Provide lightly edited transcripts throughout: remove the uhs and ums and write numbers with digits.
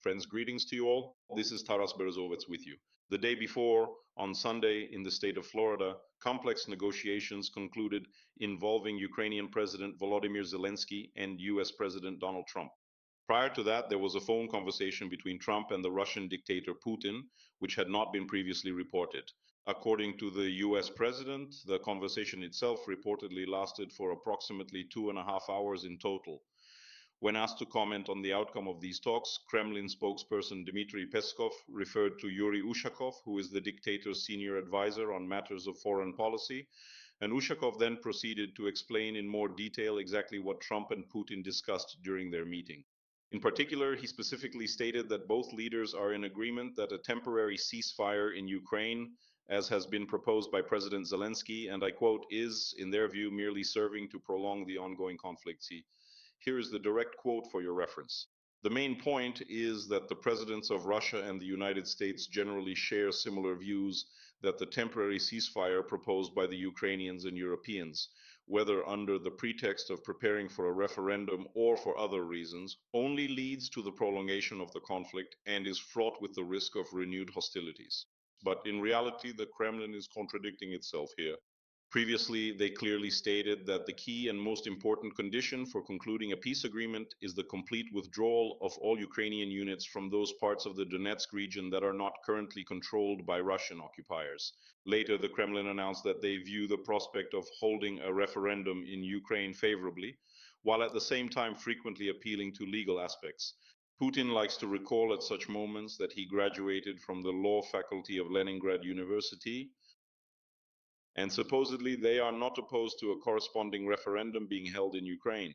Friends, greetings to you all. This is Taras Berezovets with you. The day before, on Sunday, in the state of Florida, complex negotiations concluded involving Ukrainian President Volodymyr Zelensky and US President Donald Trump. Prior to that, there was a phone conversation between Trump and the Russian dictator Putin, which had not been previously reported. According to the US president, the conversation itself reportedly lasted for approximately 2.5 hours in total. When asked to comment on the outcome of these talks, Kremlin spokesperson Dmitry Peskov referred to Yuri Ushakov, who is the dictator's senior advisor on matters of foreign policy, and Ushakov then proceeded to explain in more detail exactly what Trump and Putin discussed during their meeting. In particular, he specifically stated that both leaders are in agreement that a temporary ceasefire in Ukraine, as has been proposed by President Zelensky, and I quote, is, in their view, merely serving to prolong the ongoing conflict. Here is the direct quote for your reference. The main point is that the presidents of Russia and the United States generally share similar views that the temporary ceasefire proposed by the Ukrainians and Europeans, whether under the pretext of preparing for a referendum or for other reasons, only leads to the prolongation of the conflict and is fraught with the risk of renewed hostilities. But in reality, the Kremlin is contradicting itself here. Previously, they clearly stated that the key and most important condition for concluding a peace agreement is the complete withdrawal of all Ukrainian units from those parts of the Donetsk region that are not currently controlled by Russian occupiers. Later, the Kremlin announced that they view the prospect of holding a referendum in Ukraine favorably, while at the same time frequently appealing to legal aspects. Putin likes to recall at such moments that he graduated from the law faculty of Leningrad University, and supposedly they are not opposed to a corresponding referendum being held in Ukraine.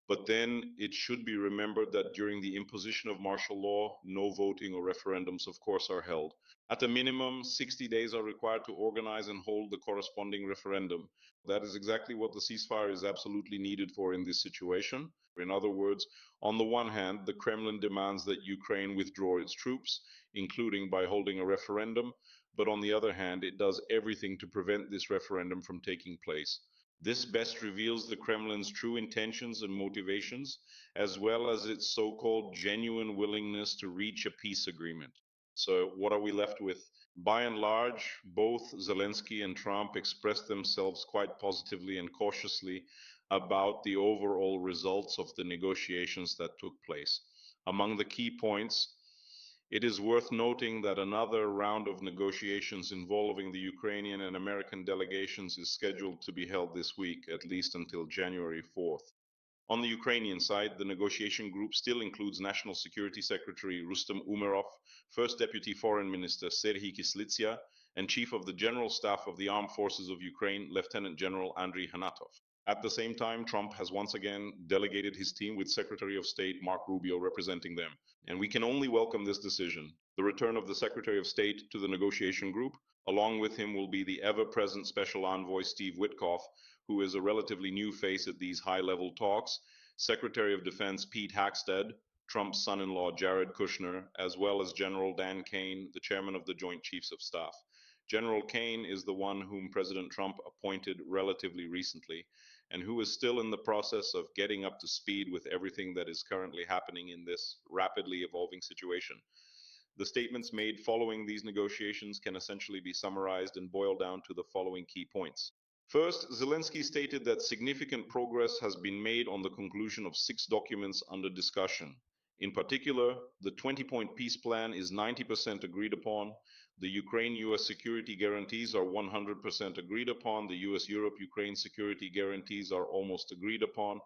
But then it should be remembered that during the imposition of martial law, no voting or referendums, of course, are held. At a minimum, 60 days are required to organize and hold the corresponding referendum. That is exactly what the ceasefire is absolutely needed for in this situation. In other words, on the one hand, the Kremlin demands that Ukraine withdraw its troops, including by holding a referendum, but on the other hand, it does everything to prevent this referendum from taking place. This best reveals the Kremlin's true intentions and motivations, as well as its so-called genuine willingness to reach a peace agreement. So what are we left with? By and large, both Zelensky and Trump expressed themselves quite positively and cautiously about the overall results of the negotiations that took place. Among the key points, it is worth noting that another round of negotiations involving the Ukrainian and American delegations is scheduled to be held this week, at least until January 4th. On the Ukrainian side, the negotiation group still includes National Security Secretary Rustem Umerov, First Deputy Foreign Minister Serhiy Kislitsia, and Chief of the General Staff of the Armed Forces of Ukraine, Lieutenant General Andriy Hanatov. At the same time, Trump has once again delegated his team with Secretary of State Mark Rubio representing them. And we can only welcome this decision. The return of the Secretary of State to the negotiation group, along with him will be the ever-present Special Envoy Steve Witkoff, who is a relatively new face at these high-level talks, Secretary of Defense Pete Hackstead, Trump's son-in-law Jared Kushner, as well as General Dan Kane, the chairman of the Joint Chiefs of Staff. General Kane is the one whom President Trump appointed relatively recently, and who is still in the process of getting up to speed with everything that is currently happening in this rapidly evolving situation. The statements made following these negotiations can essentially be summarized and boiled down to the following key points. First, Zelensky stated that significant progress has been made on the conclusion of 6 documents under discussion. In particular, the 20-point peace plan is 90% agreed upon, the Ukraine-US security guarantees are 100% agreed upon, the US-Europe-Ukraine security guarantees are almost agreed upon,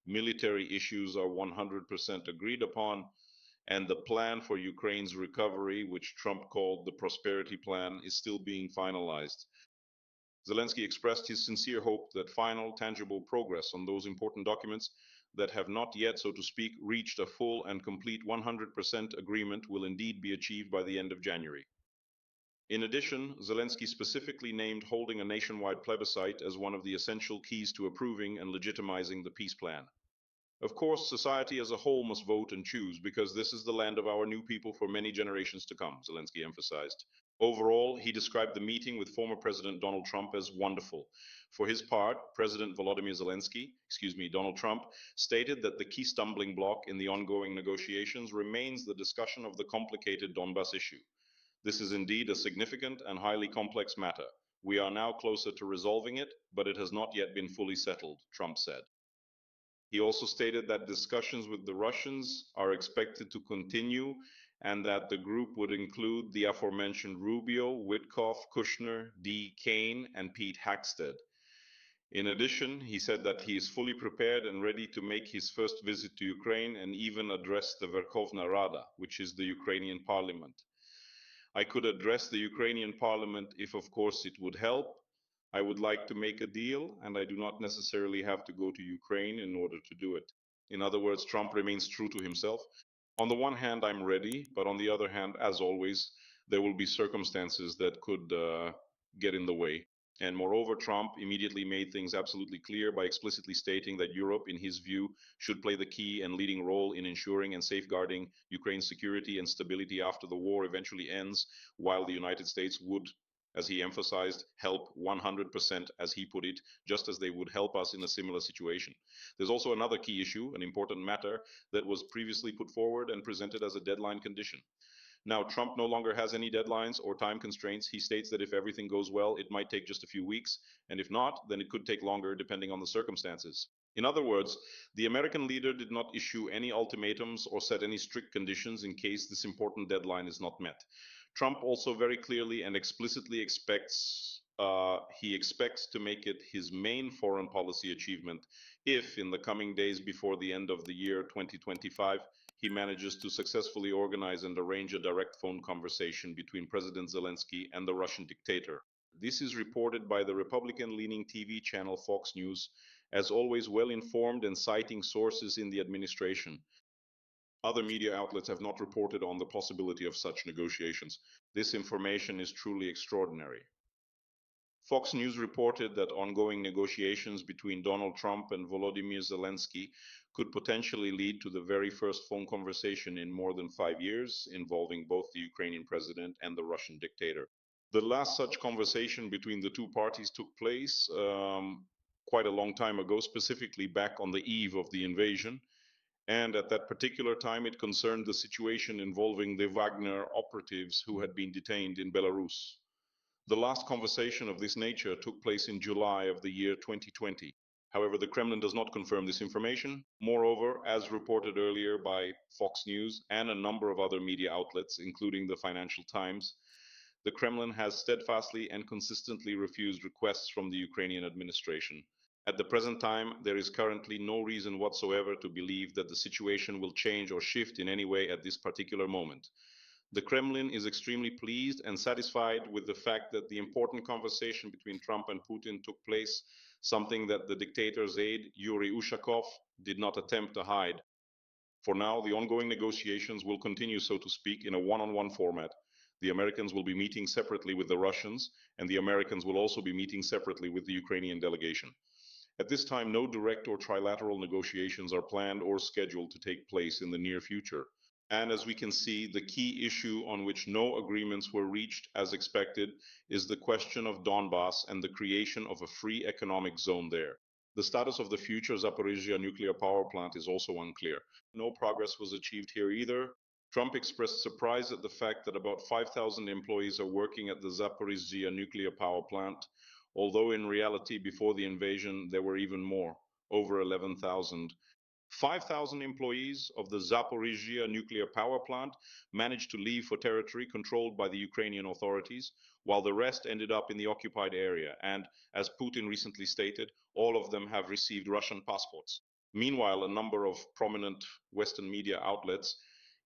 military issues are 100% agreed upon, and the plan for Ukraine's recovery, which Trump called the Prosperity Plan, is still being finalized. Zelensky expressed his sincere hope that final, tangible progress on those important documents that have not yet, so to speak, reached a full and complete 100% agreement will indeed be achieved by the end of January. In addition, Zelensky specifically named holding a nationwide plebiscite as one of the essential keys to approving and legitimizing the peace plan. Of course, society as a whole must vote and choose because this is the land of our new people for many generations to come, Zelensky emphasized. Overall, he described the meeting with former President Donald Trump as wonderful. For his part, President Donald Trump, stated that the key stumbling block in the ongoing negotiations remains the discussion of the complicated Donbas issue. This is indeed a significant and highly complex matter. We are now closer to resolving it, but it has not yet been fully settled, Trump said. He also stated that discussions with the Russians are expected to continue and that the group would include the aforementioned Rubio, Witkoff, Kushner, D. Kane, and Pete Hackstead. In addition, he said that he is fully prepared and ready to make his first visit to Ukraine and even address the Verkhovna Rada, which is the Ukrainian parliament. I could address the Ukrainian parliament if, of course, it would help. I would like to make a deal, and I do not necessarily have to go to Ukraine in order to do it. In other words, Trump remains true to himself. On the one hand, I'm ready, but on the other hand, as always, there will be circumstances that could get in the way. And moreover, Trump immediately made things absolutely clear by explicitly stating that Europe, in his view, should play the key and leading role in ensuring and safeguarding Ukraine's security and stability after the war eventually ends, while the United States would, as he emphasized, help 100%, as he put it, just as they would help us in a similar situation. There's also another key issue, an important matter, that was previously put forward and presented as a deadline condition. Now, Trump no longer has any deadlines or time constraints. He states that if everything goes well, it might take just a few weeks, and if not, then it could take longer depending on the circumstances. In other words, the American leader did not issue any ultimatums or set any strict conditions in case this important deadline is not met. Trump also very clearly and explicitly expects to make it his main foreign policy achievement if, in the coming days before the end of the year 2025, he manages to successfully organize and arrange a direct phone conversation between President Zelensky and the Russian dictator. This is reported by the Republican-leaning TV channel Fox News, as always well informed and citing sources in the administration. Other media outlets have not reported on the possibility of such negotiations. This information is truly extraordinary. Fox News reported that ongoing negotiations between Donald Trump and Volodymyr Zelensky could potentially lead to the very first phone conversation in more than 5 years involving both the Ukrainian president and the Russian dictator. The last such conversation between the two parties took place quite a long time ago, specifically back on the eve of the invasion. And at that particular time, it concerned the situation involving the Wagner operatives who had been detained in Belarus. The last conversation of this nature took place in July of the year 2020. However, the Kremlin does not confirm this information. Moreover, as reported earlier by Fox News and a number of other media outlets, including the Financial Times, the Kremlin has steadfastly and consistently refused requests from the Ukrainian administration. At the present time, there is currently no reason whatsoever to believe that the situation will change or shift in any way at this particular moment. The Kremlin is extremely pleased and satisfied with the fact that the important conversation between Trump and Putin took place, something that the dictator's aide, Yuri Ushakov, did not attempt to hide. For now, the ongoing negotiations will continue, so to speak, in a one-on-one format. The Americans will be meeting separately with the Russians, and the Americans will also be meeting separately with the Ukrainian delegation. At this time, no direct or trilateral negotiations are planned or scheduled to take place in the near future. And as we can see, the key issue on which no agreements were reached as expected is the question of Donbas and the creation of a free economic zone there. The status of the future Zaporizhzhia nuclear power plant is also unclear. No progress was achieved here either. Trump expressed surprise at the fact that about 5,000 employees are working at the Zaporizhzhia nuclear power plant, although in reality, before the invasion, there were even more, over 11,000. 5,000 employees of the Zaporizhzhia nuclear power plant managed to leave for territory controlled by the Ukrainian authorities, while the rest ended up in the occupied area. And as Putin recently stated, all of them have received Russian passports. Meanwhile, a number of prominent Western media outlets,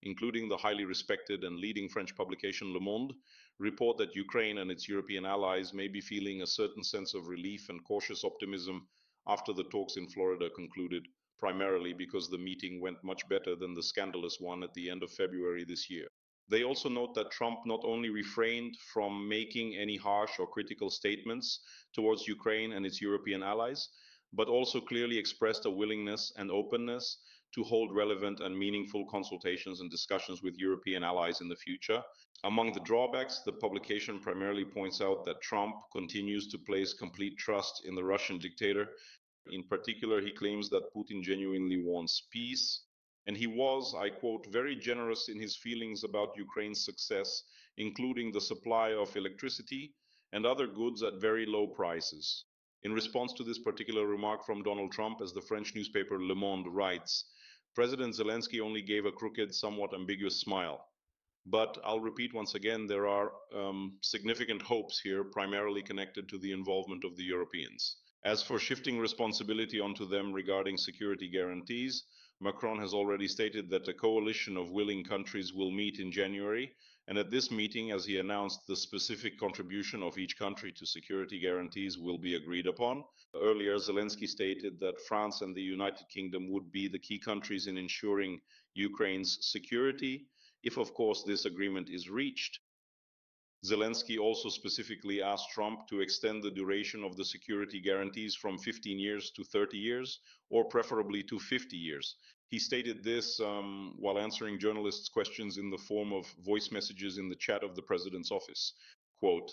including the highly respected and leading French publication Le Monde, report that Ukraine and its European allies may be feeling a certain sense of relief and cautious optimism after the talks in Florida concluded, primarily because the meeting went much better than the scandalous one at the end of February this year. They also note that Trump not only refrained from making any harsh or critical statements towards Ukraine and its European allies, but also clearly expressed a willingness and openness to hold relevant and meaningful consultations and discussions with European allies in the future. Among the drawbacks, the publication primarily points out that Trump continues to place complete trust in the Russian dictator. In particular, he claims that Putin genuinely wants peace, and he was, I quote, very generous in his feelings about Ukraine's success, including the supply of electricity and other goods at very low prices. In response to this particular remark from Donald Trump, as the French newspaper Le Monde writes, President Zelensky only gave a crooked, somewhat ambiguous smile. But I'll repeat once again, there are significant hopes here, primarily connected to the involvement of the Europeans. As for shifting responsibility onto them regarding security guarantees, Macron has already stated that a coalition of willing countries will meet in January, and at this meeting, as he announced, the specific contribution of each country to security guarantees will be agreed upon. Earlier, Zelensky stated that France and the United Kingdom would be the key countries in ensuring Ukraine's security, if, of course, this agreement is reached. Zelensky also specifically asked Trump to extend the duration of the security guarantees from 15 years to 30 years, or preferably to 50 years. He stated this while answering journalists' questions in the form of voice messages in the chat of the president's office. Quote,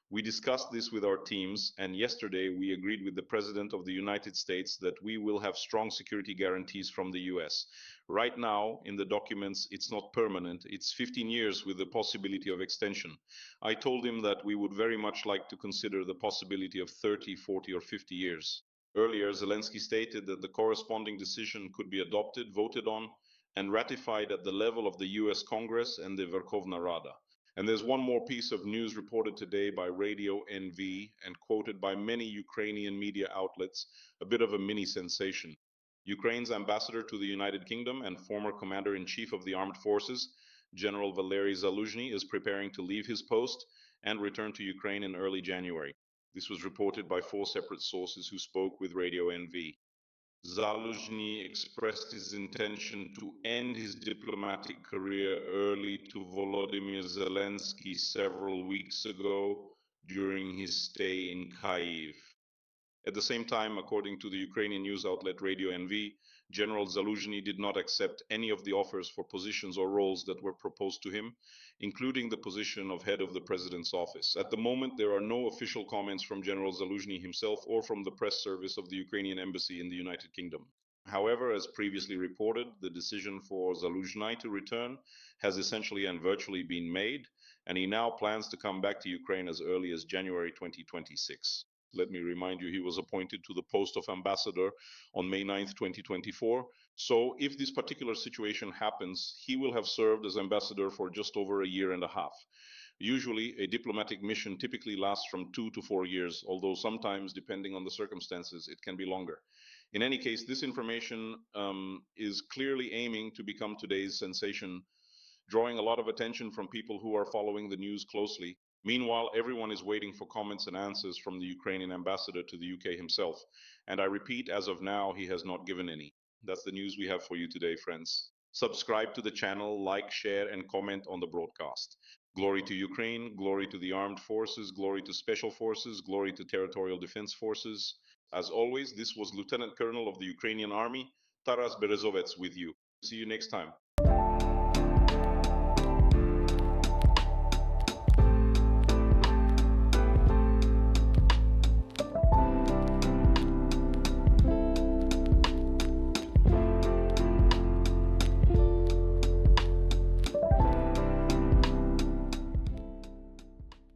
we discussed this with our teams, and yesterday we agreed with the President of the United States that we will have strong security guarantees from the US. Right now, in the documents, it's not permanent. It's 15 years with the possibility of extension. I told him that we would very much like to consider the possibility of 30, 40, or 50 years. Earlier, Zelensky stated that the corresponding decision could be adopted, voted on, and ratified at the level of the US Congress and the Verkhovna Rada. And there's one more piece of news reported today by Radio NV and quoted by many Ukrainian media outlets, a bit of a mini sensation. Ukraine's ambassador to the United Kingdom and former commander-in-chief of the armed forces, General Valery Zaluzhny, is preparing to leave his post and return to Ukraine in early January. This was reported by 4 separate sources who spoke with Radio NV. Zaluzhny expressed his intention to end his diplomatic career early to Volodymyr Zelensky several weeks ago during his stay in Kyiv. At the same time, according to the Ukrainian news outlet Radio NV, General Zaluzhny did not accept any of the offers for positions or roles that were proposed to him, including the position of head of the president's office. At the moment, there are no official comments from General Zaluzhny himself or from the press service of the Ukrainian embassy in the United Kingdom. However, as previously reported, the decision for Zaluzhny to return has essentially and virtually been made, and he now plans to come back to Ukraine as early as January 2026. Let me remind you, he was appointed to the post of ambassador on May 9th, 2024. So if this particular situation happens, he will have served as ambassador for just over a year and a half. Usually, a diplomatic mission typically lasts from 2 to 4 years, although sometimes, depending on the circumstances, it can be longer. In any case, this information is clearly aiming to become today's sensation, drawing a lot of attention from people who are following the news closely. Meanwhile, everyone is waiting for comments and answers from the Ukrainian ambassador to the UK himself. And I repeat, as of now, he has not given any. That's the news we have for you today, friends. Subscribe to the channel, like, share, and comment on the broadcast. Glory to Ukraine, glory to the armed forces, glory to special forces, glory to territorial defense forces. As always, this was Lieutenant Colonel of the Ukrainian Army, Taras Berezovets with you. See you next time.